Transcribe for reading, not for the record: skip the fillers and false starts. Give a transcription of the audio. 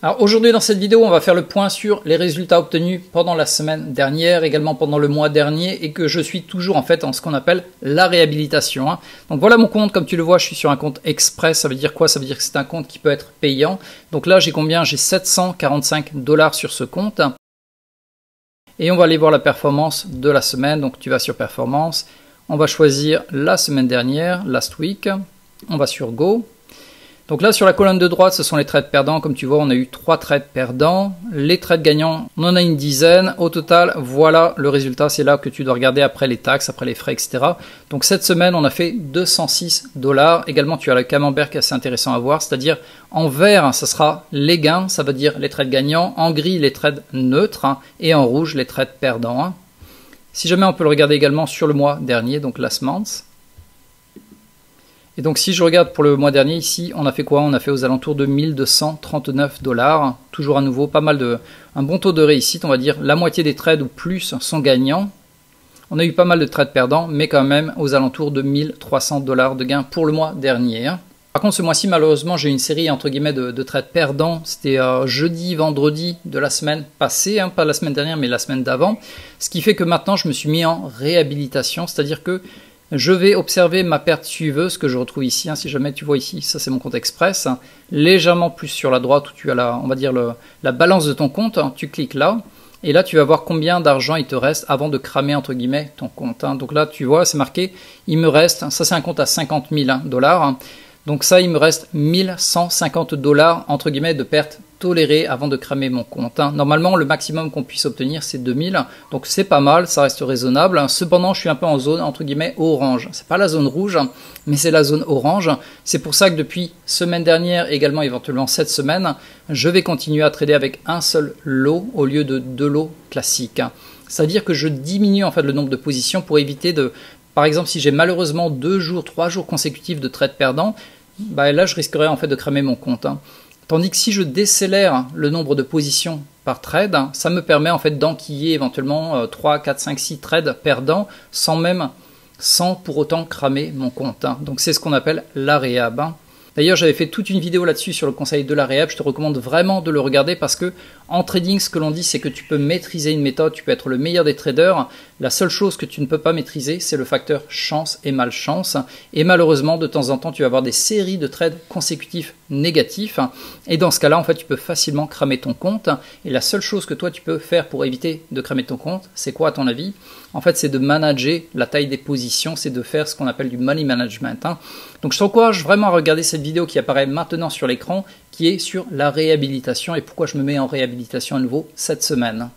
Alors aujourd'hui dans cette vidéo, on va faire le point sur les résultats obtenus pendant la semaine dernière, également pendant le mois dernier, et que je suis toujours en fait en ce qu'on appelle la réhabilitation. Donc voilà mon compte, comme tu le vois, je suis sur un compte express. Ça veut dire quoi? Ça veut dire que c'est un compte qui peut être payant. Donc là, j'ai combien? J'ai 745 $ sur ce compte. Et on va aller voir la performance de la semaine. Donc tu vas sur performance, on va choisir la semaine dernière, last week, on va sur Go. Donc là sur la colonne de droite, ce sont les trades perdants. Comme tu vois, on a eu 3 trades perdants. Les trades gagnants, on en a une dizaine. Au total, voilà le résultat. C'est là que tu dois regarder après les taxes, après les frais, etc. Donc cette semaine, on a fait 206 $. Également, tu as le camembert qui est assez intéressant à voir. C'est-à-dire en vert, ça sera les gains, ça veut dire les trades gagnants. En gris, les trades neutres. Et en rouge, les trades perdants. Si jamais on peut le regarder également sur le mois dernier, donc last month. Et donc si je regarde pour le mois dernier ici, on a fait quoi? On a fait aux alentours de 1239 $. Toujours à nouveau pas mal un bon taux de réussite, on va dire la moitié des trades ou plus sont gagnants. On a eu pas mal de trades perdants, mais quand même aux alentours de 1300 $ de gains pour le mois dernier. Par contre ce mois-ci malheureusement j'ai une série entre guillemets de trades perdants. C'était jeudi, vendredi de la semaine passée, pas la semaine dernière mais la semaine d'avant. Ce qui fait que maintenant je me suis mis en réhabilitation, c'est-à-dire que je vais observer ma perte suiveuse que je retrouve ici. Si jamais tu vois ici, ça c'est mon compte express. Légèrement plus sur la droite où tu as on va dire la balance de ton compte. Tu cliques là et là tu vas voir combien d'argent il te reste avant de cramer entre guillemets ton compte. Donc là tu vois c'est marqué, il me reste, ça c'est un compte à 50 000 $. Donc ça il me reste 1150 $ entre guillemets de perte tolérée avant de cramer mon compte. Normalement le maximum qu'on puisse obtenir c'est 2000, donc c'est pas mal, ça reste raisonnable. Cependant je suis un peu en zone entre guillemets orange. C'est pas la zone rouge mais c'est la zone orange. C'est pour ça que depuis semaine dernière, également éventuellement cette semaine, je vais continuer à trader avec un seul lot au lieu de 2 lots classiques. C'est-à-dire que je diminue en fait le nombre de positions pour éviter de... Par exemple, si j'ai malheureusement 2 jours, 3 jours consécutifs de trades perdants, là je risquerais en fait de cramer mon compte. Tandis que si je décélère le nombre de positions par trade, ça me permet en fait d'enquiller éventuellement 3, 4, 5, 6 trades perdants sans pour autant cramer mon compte. Donc c'est ce qu'on appelle la réhab. D'ailleurs, j'avais fait toute une vidéo là-dessus sur le conseil de la réhab. Je te recommande vraiment de le regarder parce que en trading, ce que l'on dit, c'est que tu peux maîtriser une méthode, tu peux être le meilleur des traders. La seule chose que tu ne peux pas maîtriser, c'est le facteur chance et malchance. Et malheureusement, de temps en temps, tu vas avoir des séries de trades consécutifs négatifs. Et dans ce cas-là, en fait, tu peux facilement cramer ton compte. Et la seule chose que toi, tu peux faire pour éviter de cramer ton compte, c'est quoi à ton avis? En fait, c'est de manager la taille des positions, c'est de faire ce qu'on appelle du money management. Donc je t'encourage vraiment à regarder cette vidéo qui apparaît maintenant sur l'écran, qui est sur la réhabilitation et pourquoi je me mets en réhabilitation à nouveau cette semaine.